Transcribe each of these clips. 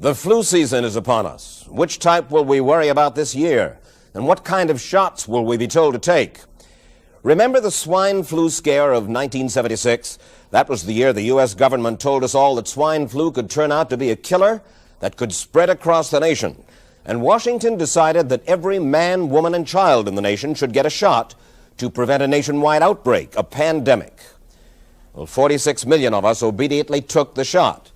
The flu season is upon us. Which type will we worry about this year? And what kind of shots will we be told to take? Remember the swine flu scare of 1976? That was the year the U.S. government told us all that swine flu could turn out to be a killer that could spread across the nation. And Washington decided that every man, woman, and child in the nation should get a shot to prevent a nationwide outbreak, a pandemic. Well, 46 million of us obediently took the shot.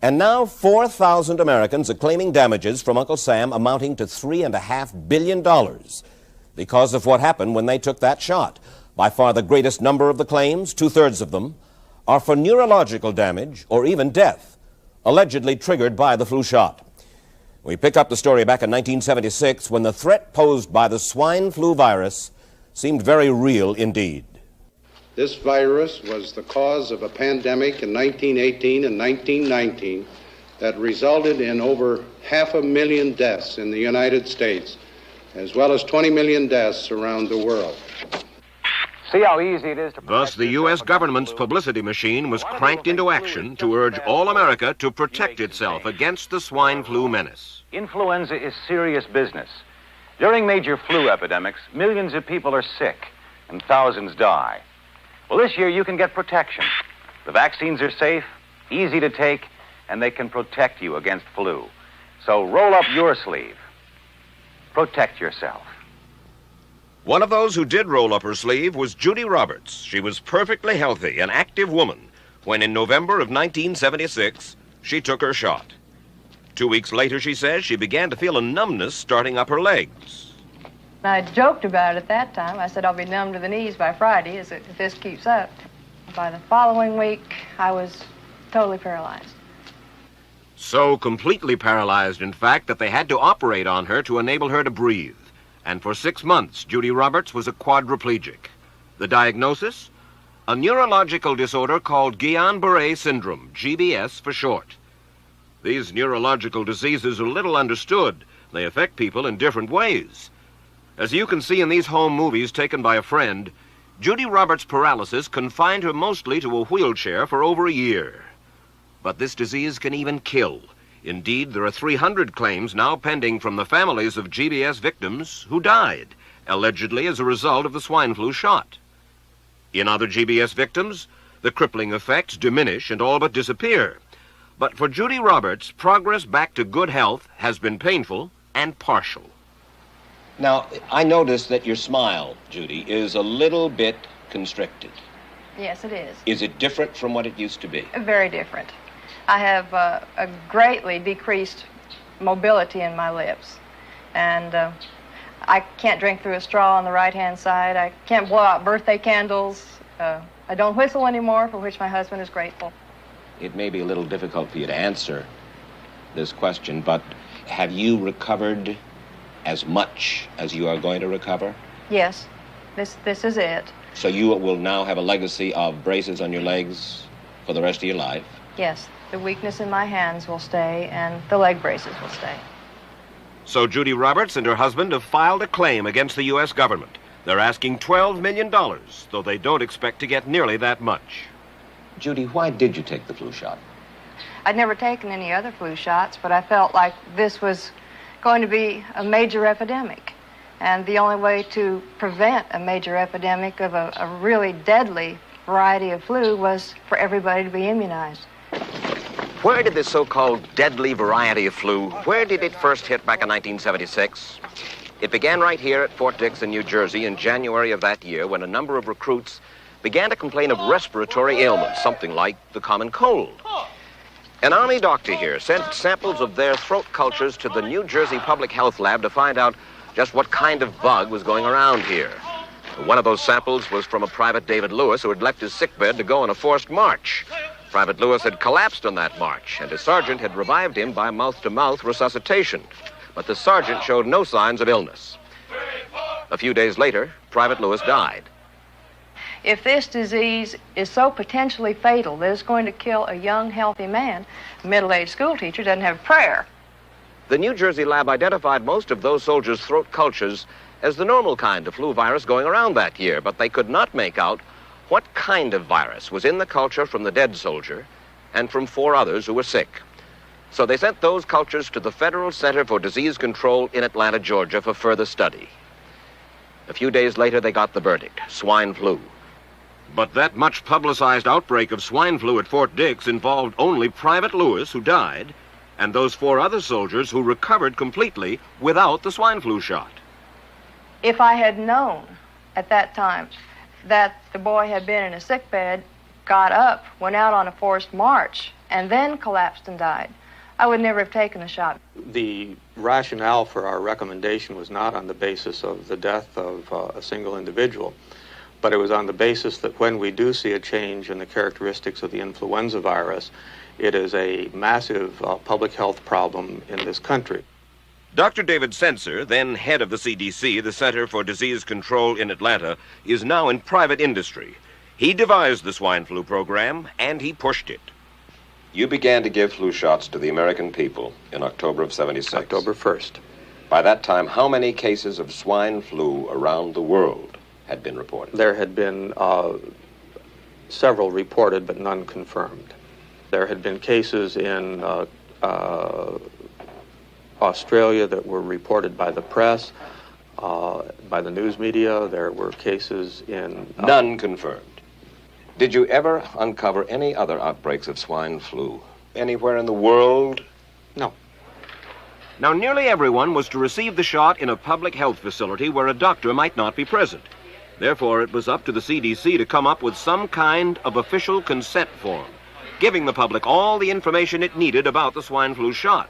And now 4,000 Americans are claiming damages from Uncle Sam amounting to $3.5 billion because of what happened when they took that shot. By far the greatest number of the claims, 2/3 of them, are for neurological damage or even death, allegedly triggered by the flu shot. We pick up the story back in 1976 when the threat posed by the swine flu virus seemed very real indeed. This virus was the cause of a pandemic in 1918 and 1919 that resulted in over 500,000 deaths in the United States, as well as 20 million deaths around the world. See how easy it is to... Thus, the U.S. government's publicity machine was cranked into action to urge all America to protect itself against the swine flu menace. Influenza is serious business. During major flu epidemics, millions of people are sick and thousands die. Well, this year you can get protection. The vaccines are safe, easy to take, and they can protect you against flu. So roll up your sleeve. Protect yourself. One of those who did roll up her sleeve was Judy Roberts. She was perfectly healthy, an active woman, when in November of 1976, she took her shot. 2 weeks later, she says, she began to feel a numbness starting up her legs. I joked about it at that time. I said I'll be numb to the knees by Friday if this keeps up. By the following week, I was totally paralyzed. So completely paralyzed, in fact, that they had to operate on her to enable her to breathe. And for 6 months, Judy Roberts was a quadriplegic. The diagnosis? A neurological disorder called Guillain-Barré syndrome, GBS for short. These neurological diseases are little understood. They affect people in different ways. As you can see in these home movies taken by a friend, Judy Roberts' paralysis confined her mostly to a wheelchair for over a year. But this disease can even kill. Indeed, there are 300 claims now pending from the families of GBS victims who died, allegedly as a result of the swine flu shot. In other GBS victims, the crippling effects diminish and all but disappear. But for Judy Roberts, progress back to good health has been painful and partial. Now, I noticed that your smile, Judy, is a little bit constricted. Yes, it is. Is it different from what it used to be? Very different. I have a greatly decreased mobility in my lips. And I can't drink through a straw on the right-hand side. I can't blow out birthday candles. I don't whistle anymore, for which my husband is grateful. It may be a little difficult for you to answer this question, but have you recovered as much as you are going to recover? Yes, this is it. So you will now have a legacy of braces on your legs for the rest of your life? Yes, the weakness in my hands will stay, and the leg braces will stay. So Judy Roberts and her husband have filed a claim against the U.S. government. They're asking $12 million, though they don't expect to get nearly that much. Judy, why did you take the flu shot? I'd never taken any other flu shots, but I felt like this was going to be a major epidemic. And the only way to prevent a major epidemic of a really deadly variety of flu was for everybody to be immunized. Where did this so-called deadly variety of flu, where did it first hit back in 1976? It began right here at Fort Dix in New Jersey in January of that year when a number of recruits began to complain of respiratory ailments, something like the common cold. An Army doctor here sent samples of their throat cultures to the New Jersey Public Health Lab to find out just what kind of bug was going around here. One of those samples was from a Private David Lewis who had left his sickbed to go on a forced march. Private Lewis had collapsed on that march, and his sergeant had revived him by mouth-to-mouth resuscitation. But the sergeant showed no signs of illness. A few days later, Private Lewis died. If this disease is so potentially fatal that it's going to kill a young, healthy man, a middle-aged school teacher doesn't have a prayer. The New Jersey lab identified most of those soldiers' throat cultures as the normal kind of flu virus going around that year, but they could not make out what kind of virus was in the culture from the dead soldier and from 4 others who were sick. So they sent those cultures to the Federal Center for Disease Control in Atlanta, Georgia, for further study. A few days later, they got the verdict: swine flu. But that much publicized outbreak of swine flu at Fort Dix involved only Private Lewis, who died, and those 4 other soldiers who recovered completely without the swine flu shot. If I had known at that time that the boy had been in a sick bed, got up, went out on a forced march, and then collapsed and died, I would never have taken the shot. The rationale for our recommendation was not on the basis of the death of a single individual, but it was on the basis that when we do see a change in the characteristics of the influenza virus, it is a massive public health problem in this country. Dr. David Senser, then head of the CDC, the Center for Disease Control in Atlanta, is now in private industry. He devised the swine flu program, and he pushed it. You began to give flu shots to the American people in October of '76. October 1st. By that time, how many cases of swine flu around the world had been reported? There had been several reported, but none confirmed. There had been cases in Australia that were reported by the press, by the news media. There were cases in... None confirmed. Did you ever uncover any other outbreaks of swine flu anywhere in the world? No. Now, nearly everyone was to receive the shot in a public health facility where a doctor might not be present. Therefore, it was up to the CDC to come up with some kind of official consent form, giving the public all the information it needed about the swine flu shot.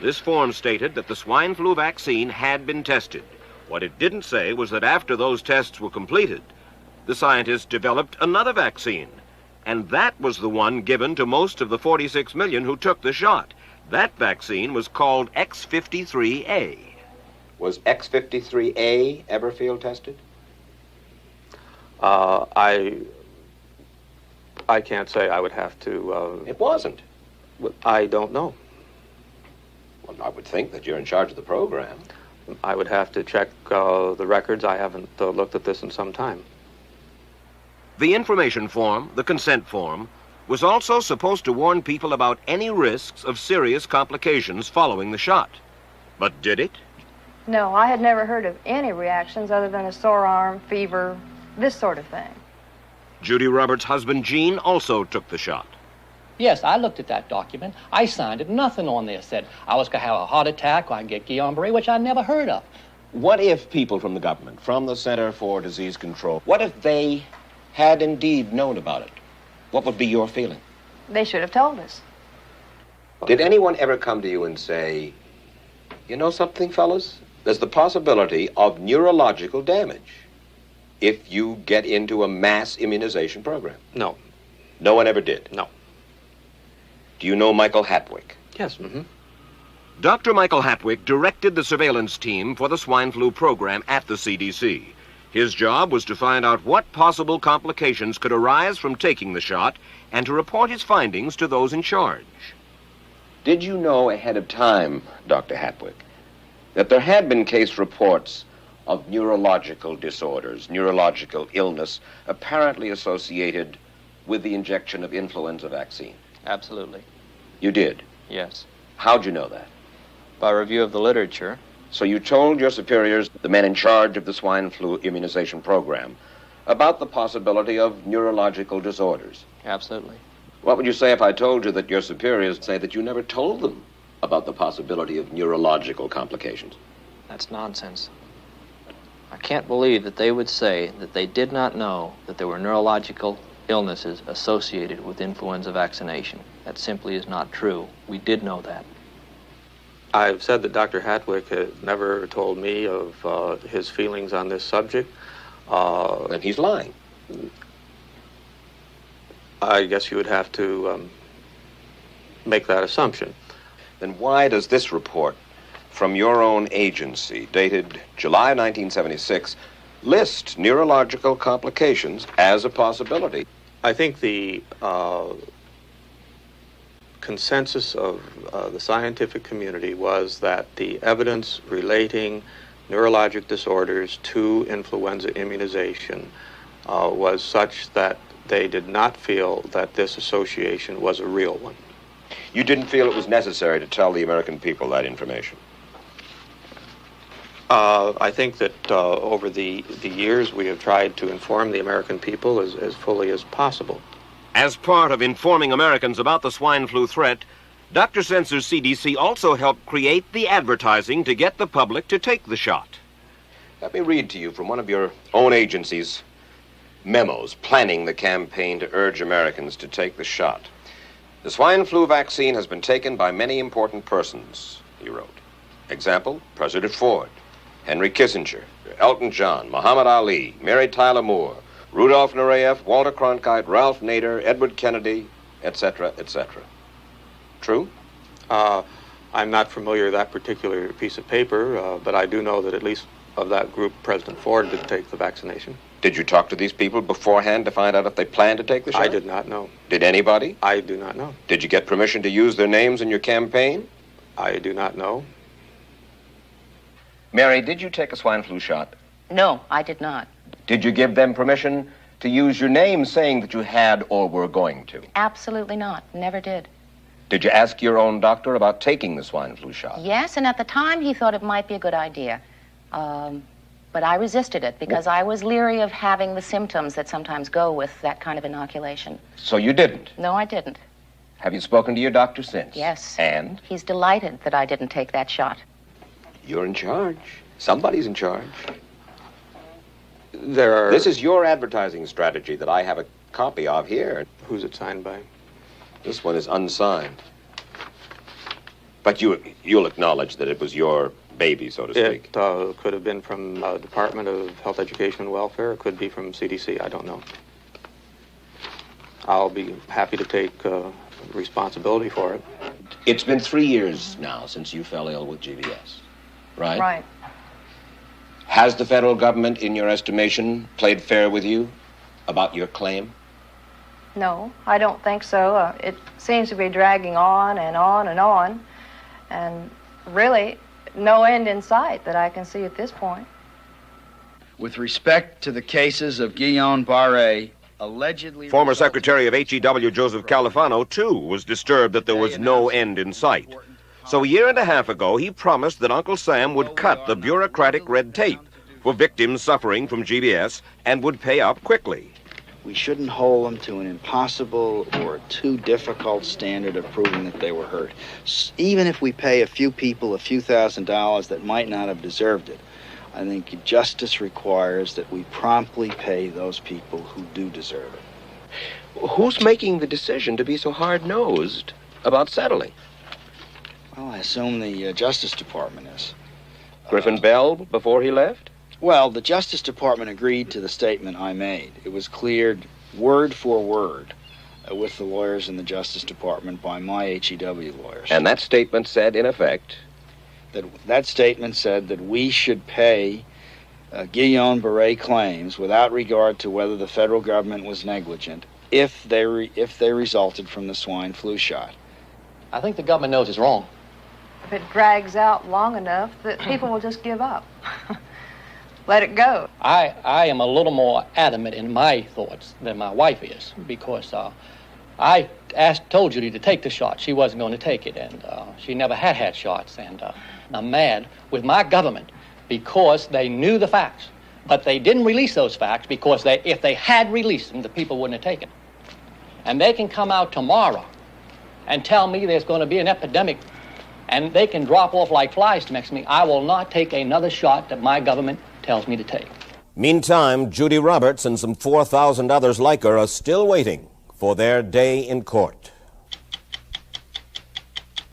This form stated that the swine flu vaccine had been tested. What it didn't say was that after those tests were completed, the scientists developed another vaccine, and that was the one given to most of the 46 million who took the shot. That vaccine was called X53A. Was X53A ever field tested? I can't say. I would have to... It wasn't. I don't know. Well, I would think that you're in charge of the program. I would have to check the records. I haven't looked at this in some time. The information form, the consent form, was also supposed to warn people about any risks of serious complications following the shot. But did it? No, I had never heard of any reactions other than a sore arm, fever, this sort of thing. Judy Roberts' husband, Gene, also took the shot. Yes, I looked at that document. I signed it. Nothing on there said I was going to have a heart attack or I'd get Guillain-Barré, which I never heard of. What if people from the government, from the Center for Disease Control, what if they had indeed known about it? What would be your feeling? They should have told us. Did anyone ever come to you and say, you know something, fellas? There's the possibility of neurological damage if you get into a mass immunization program? No. No one ever did? No. Do you know Michael Hatwick? Yes. Mm-hmm. Dr. Michael Hatwick directed the surveillance team for the swine flu program at the CDC. His job was to find out what possible complications could arise from taking the shot and to report his findings to those in charge. Did you know ahead of time, Dr. Hatwick, that there had been case reports of neurological disorders, neurological illness, apparently associated with the injection of influenza vaccine? Absolutely. You did? Yes. How'd you know that? By review of the literature. So you told your superiors, the men in charge of the swine flu immunization program, about the possibility of neurological disorders? Absolutely. What would you say if I told you that your superiors say that you never told them about the possibility of neurological complications? That's nonsense. I can't believe that they would say that they did not know that there were neurological illnesses associated with influenza vaccination. That simply is not true. We did know that. I've said that Dr. Hatwick had never told me of his feelings on this subject. Then he's lying. I guess you would have to make that assumption. Then why does this report from your own agency, dated July 1976, list neurological complications as a possibility? I think the consensus of the scientific community was that the evidence relating neurologic disorders to influenza immunization was such that they did not feel that this association was a real one. You didn't feel it was necessary to tell the American people that information? I think that over the years we have tried to inform the American people as fully as possible. As part of informing Americans about the swine flu threat, Dr. Sensor's CDC also helped create the advertising to get the public to take the shot. Let me read to you from one of your own agency's memos planning the campaign to urge Americans to take the shot. The swine flu vaccine has been taken by many important persons, he wrote. Example, President Ford, Henry Kissinger, Elton John, Muhammad Ali, Mary Tyler Moore, Rudolph Nureyev, Walter Cronkite, Ralph Nader, Edward Kennedy, etc., etc. True? I'm not familiar with that particular piece of paper, but I do know that at least of that group, President Ford did take the vaccination. Did you talk to these people beforehand to find out if they planned to take the shot? I did not know. Did anybody? I do not know. Did you get permission to use their names in your campaign? I do not know. Mary, did you take a swine flu shot? No, I did not. Did you give them permission to use your name saying that you had or were going to? Absolutely not. Never did. Did you ask your own doctor about taking the swine flu shot? Yes, and at the time he thought it might be a good idea. But I resisted it because I was leery of having the symptoms that sometimes go with that kind of inoculation. So you didn't? No, I didn't. Have you spoken to your doctor since? Yes. And? He's delighted that I didn't take that shot. You're in charge. Somebody's in charge. There are... This is your advertising strategy that I have a copy of here. Who's it signed by? This one is unsigned. But you'll acknowledge that it was your baby, so to speak. It could have been from Department of Health, Education, and Welfare. It could be from CDC. I don't know. I'll be happy to take responsibility for it. It's been 3 years now since you fell ill with GBS, right? Right. Has the federal government, in your estimation, played fair with you about your claim? No, I don't think so. It seems to be dragging on and on and on, and really no end in sight that I can see at this point. With respect to the cases of Guillain-Barré, allegedly... Former Secretary of HEW Joseph Califano, too, was disturbed that there was no end in sight. So a year and a half ago, he promised that Uncle Sam would cut the bureaucratic red tape for victims suffering from GBS and would pay up quickly. We shouldn't hold them to an impossible or too difficult standard of proving that they were hurt. Even if we pay a few people a few $1,000s that might not have deserved it, I think justice requires that we promptly pay those people who do deserve it. Who's making the decision to be so hard-nosed about settling? Well, I assume the Justice Department is. Griffin Bell before he left? Well, the Justice Department agreed to the statement I made. It was cleared word for word with the lawyers in the Justice Department by my HEW lawyers. And that statement said, in effect... That statement said that we should pay Guillain-Barré claims without regard to whether the federal government was negligent if they resulted from the swine flu shot. I think the government knows it's wrong. If it drags out long enough, that people will just give up. Let it go. I am a little more adamant in my thoughts than my wife is, because I told Judy to take the shot. She wasn't going to take it, and she never had shots. And I'm mad with my government because they knew the facts, but they didn't release those facts because if they had released them, the people wouldn't have taken it. And they can come out tomorrow and tell me there's going to be an epidemic, and they can drop off like flies next to me. I will not take another shot that my government tells me to take. Meantime, Judy Roberts and some 4,000 others like her are still waiting for their day in court.